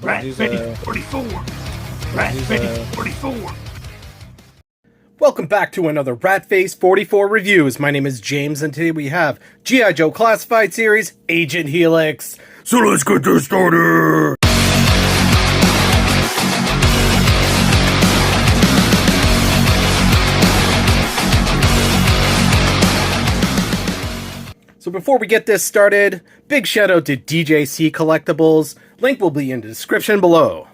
Rat Fitty 44. Rat Fitty 44. Welcome back to another Ratface 44 Reviews. My name is James, and today we have G.I. Joe Classified Series, Agent Helix. So let's get this started! So before we get this started, big shout out to DJC Collectibles. Link will be in the description below.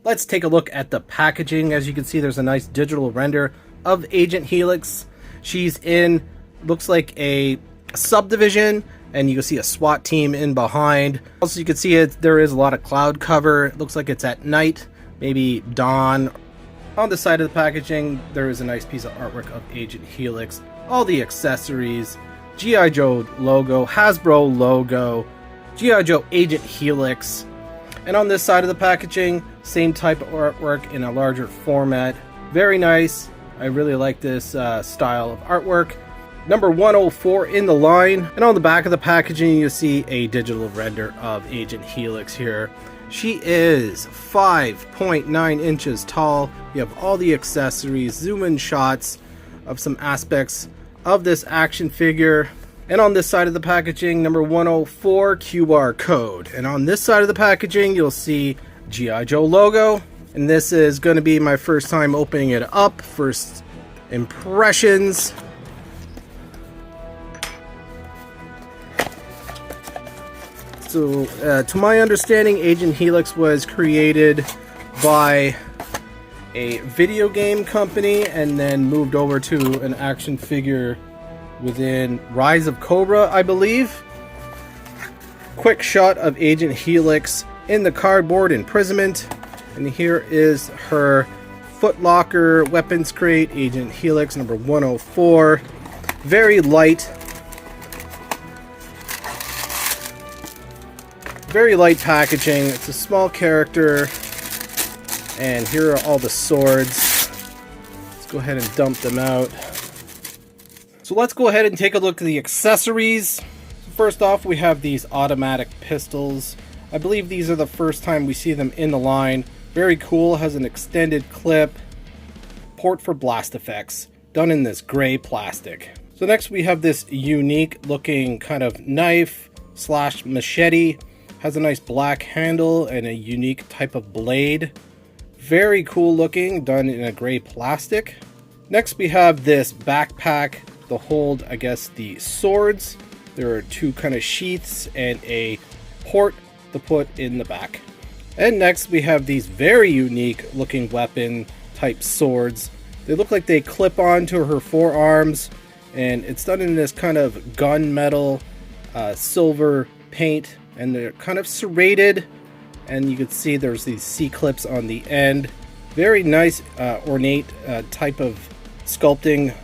Let's take a look at the packaging. As you can see, there's a nice digital render of Agent Helix. She's in, looks like a subdivision, and you can see a SWAT team in behind. Also, you can see there is a lot of cloud cover. It looks like it's at night, maybe dawn. On the side of the packaging, there is a nice piece of artwork of Agent Helix. All the accessories, G.I. Joe logo, Hasbro logo, G.I. Joe Agent Helix. And on this side of the packaging, same type of artwork in a larger format. Very nice. I really like this style of artwork. Number 104 in the line. And on the back of the packaging, you see a digital render of Agent Helix here. She is 5.9 inches tall. You have all the accessories, zoom-in shots of some aspects of this action figure. And on this side of the packaging, number 104 QR code. And on this side of the packaging, you'll see G.I. Joe logo. And this is going to be my first time opening it up. First impressions. So, to my understanding, Agent Helix was created by a video game company and then moved over to an action figure within Rise of Cobra, I believe. Quick shot of Agent Helix in the cardboard imprisonment. And here is her footlocker weapons crate, Agent Helix number 104. Very light. Very light packaging. It's a small character. And here are all the swords. Let's go ahead and dump them out. So let's go ahead and take a look at the accessories. First off, we have these automatic pistols. I believe these are the first time we see them in the line. Very cool, has an extended clip. Port for blast effects, done in this gray plastic. So next we have this unique looking kind of knife slash machete. Has a nice black handle and a unique type of blade. Very cool looking, done in a gray plastic. Next we have this backpack to hold, I guess, the swords. There are two kind of sheaths and a port to put in the back. And next we have these very unique looking weapon type swords. They look like they clip onto her forearms, and it's done in this kind of gunmetal silver paint, and they're kind of serrated, and you can see there's these C-clips on the end. Very nice ornate type of sculpting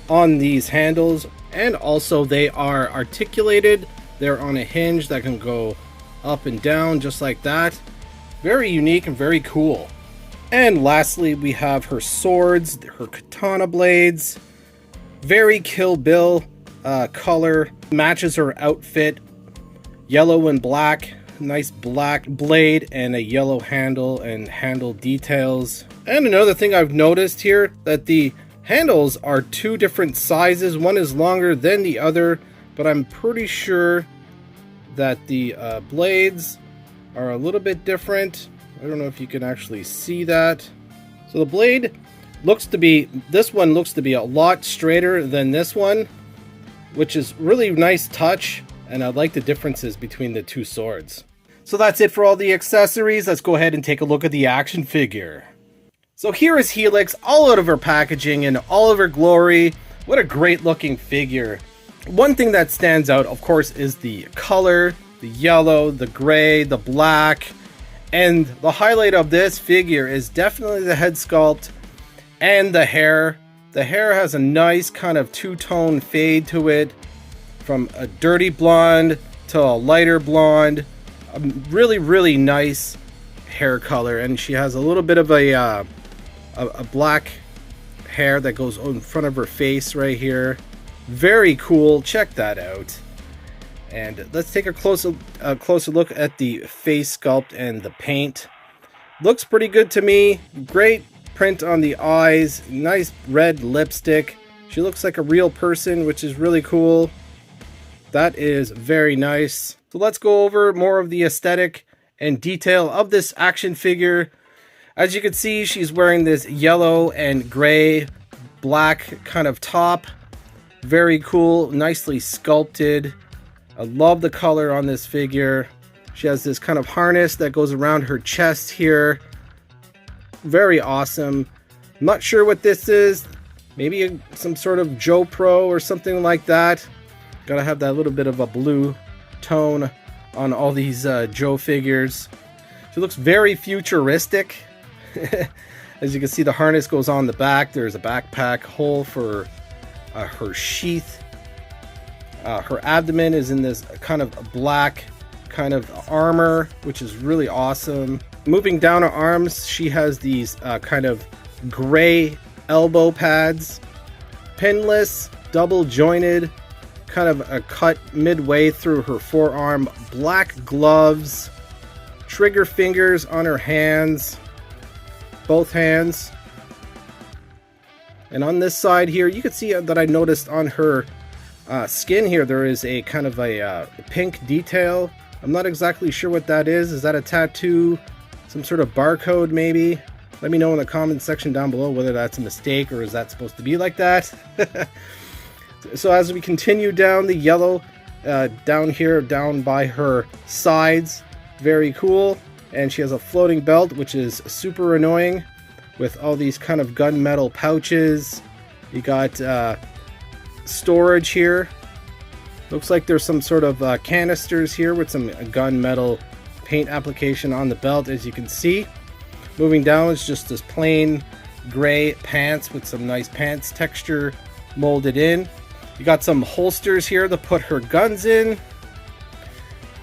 on these handles, and also they are articulated. They're on a hinge that can go up and down just like that. Very unique and very cool. And lastly, we have her swords, her katana blades. Very Kill Bill color. Matches her outfit. Yellow and black. Nice black blade and a yellow handle and handle details. And another thing I've noticed here, that the handles are two different sizes. One is longer than the other, but I'm pretty sure that the blades are a little bit different. I don't know if you can actually see that. So the blade looks to be, this one looks to be a lot straighter than this one, which is really nice touch, and I like the differences between the two swords. So that's it for all the accessories. Let's go ahead and take a look at the action figure. So here is Helix, all out of her packaging in all of her glory. What a great looking figure. One thing that stands out, of course, is the color. The yellow, the gray, the black. And the highlight of this figure is definitely the head sculpt and the hair. The hair has a nice kind of two-tone fade to it, from a dirty blonde to a lighter blonde. A really, really nice hair color, and she has a little bit of a black hair that goes in front of her face right here. Very cool. Check that out. And let's take a closer look at the face sculpt and the paint. Looks pretty good to me. Great print on the eyes, nice red lipstick. She looks like a real person, which is really cool. That is very nice. So let's go over more of the aesthetic and detail of this action figure. As you can see, she's wearing this yellow and gray, black kind of top. Very cool, nicely sculpted. I love the color on this figure. She has this kind of harness that goes around her chest here. Very awesome. I'm not sure what this is. Maybe some sort of Joe Pro or something like that. Gotta have that little bit of a blue tone on all these Joe figures. She looks very futuristic. As you can see, the harness goes on the back. There's a backpack hole for her sheath. Her abdomen is in this kind of black kind of armor, which is really awesome. Moving down her arms, she has these kind of gray elbow pads, pinless, double jointed, kind of a cut midway through her forearm, black gloves, trigger fingers on her hands, both hands. And on this side here, you can see that I noticed on her skin here, there is a kind of a pink detail. I'm not exactly sure what that is. Is that a tattoo? Some sort of barcode maybe? Let me know in the comment section down below whether that's a mistake or is that supposed to be like that. So as we continue down the yellow, down here, down by her sides, very cool. And she has a floating belt, which is super annoying, with all these kind of gunmetal pouches. You got storage here. Looks like there's some sort of canisters here with some gunmetal paint application on the belt, as you can see. Moving down is just this plain gray pants with some nice pants texture molded in. You got some holsters here to put her guns in.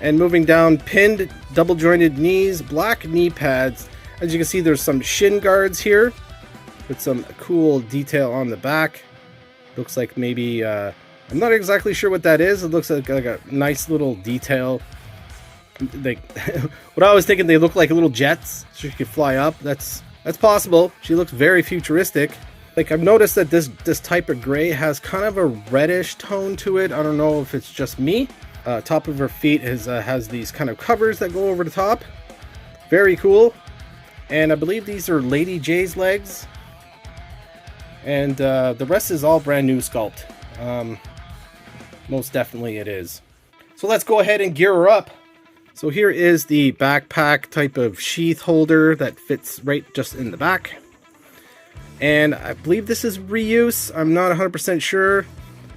And moving down, pinned double jointed knees, black knee pads. As you can see, there's some shin guards here with some cool detail on the back. Looks like maybe, I'm not exactly sure what that is. It looks like a nice little detail. What I was thinking, they look like little jets, so she could fly up. That's possible. She looks very futuristic. Like, I've noticed that this type of gray has kind of a reddish tone to it. I don't know if it's just me. Top of her feet has these kind of covers that go over the top. Very cool. And I believe these are Lady J's legs. And the rest is all brand new sculpt. Most definitely it is. So let's go ahead and gear her up. So here is the backpack type of sheath holder that fits right just in the back. And I believe this is reuse. I'm not 100% sure.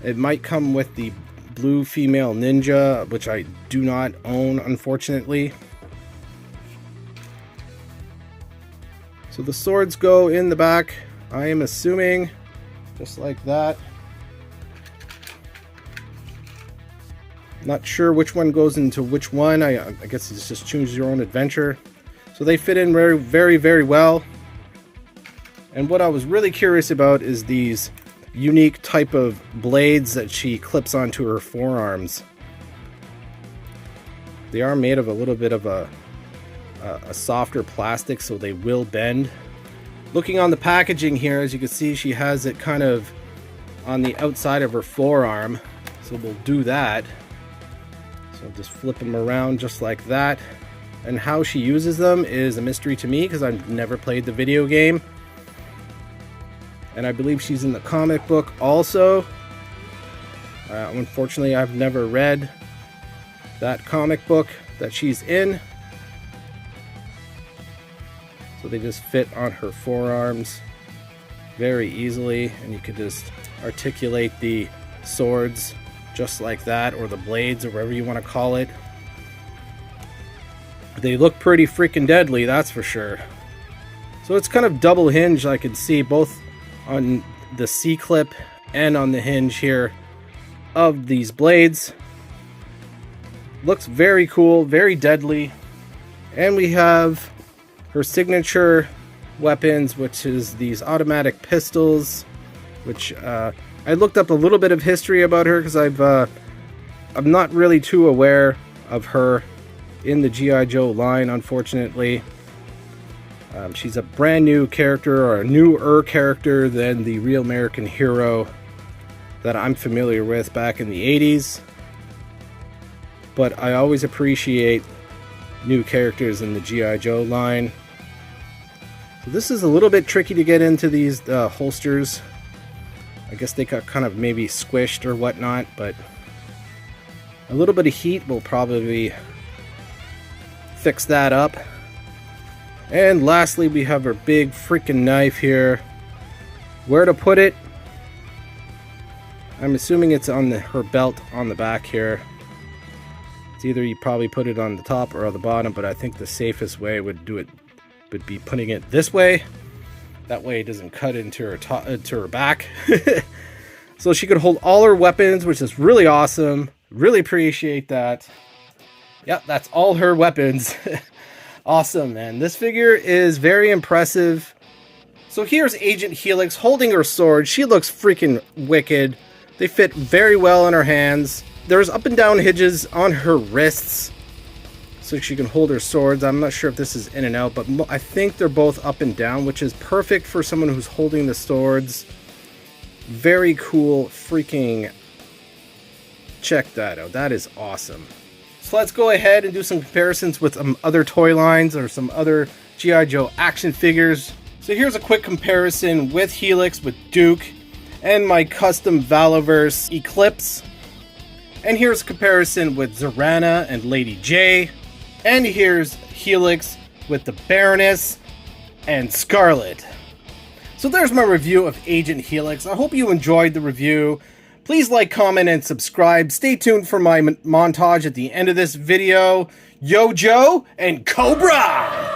It might come with the blue female ninja, which I do not own, unfortunately. So the swords go in the back, I am assuming, just like that. Not sure which one goes into which one. I guess it's just choose your own adventure. So they fit in very, very, very well. And what I was really curious about is these unique type of blades that she clips onto her forearms. They are made of a little bit of a softer plastic, so they will bend. Looking on the packaging here, as you can see, she has it kind of on the outside of her forearm. So we'll do that. So just flip them around just like that. And how she uses them is a mystery to me because I've never played the video game. And I believe she's in the comic book also. Unfortunately, I've never read that comic book that she's in. So they just fit on her forearms very easily, and you could just articulate the swords just like that, or the blades, or whatever you want to call it. They look pretty freaking deadly, that's for sure. So it's kind of double hinged, I can see both on the C-clip and on the hinge here of these blades. Looks very cool, very deadly. And we have her signature weapons, which is these automatic pistols, which I looked up a little bit of history about her because I'm not really too aware of her in the G.I. Joe line, unfortunately. She's a brand new character, or a newer character than the Real American Hero that I'm familiar with back in the 80s. But I always appreciate new characters in the G.I. Joe line. So this is a little bit tricky to get into these holsters. I guess they got kind of maybe squished or whatnot, but a little bit of heat will probably fix that up. And lastly, we have our big freaking knife here. Where to put it? I'm assuming it's on her belt on the back here. It's either you probably put it on the top or on the bottom, but I think the safest way would be putting it this way. That way it doesn't cut into her back. So she could hold all her weapons, which is really awesome. Really appreciate that. Yep, that's all her weapons. Awesome, man. This figure is very impressive. So here's Agent Helix holding her sword. She looks freaking wicked. They fit very well in her hands. There's up and down hinges on her wrists, so she can hold her swords. I'm not sure if this is in and out, but I think they're both up and down, which is perfect for someone who's holding the swords. Very cool. Freaking check that out. That is awesome. So let's go ahead and do some comparisons with some other toy lines or some other G.I. Joe action figures. So here's a quick comparison with Helix, with Duke, and my custom Valoverse Eclipse. And here's a comparison with Zorana and Lady J. And here's Helix with the Baroness and Scarlet. So there's my review of Agent Helix. I hope you enjoyed the review. Please like, comment, and subscribe. Stay tuned for my montage at the end of this video. Yo, Joe, and Cobra!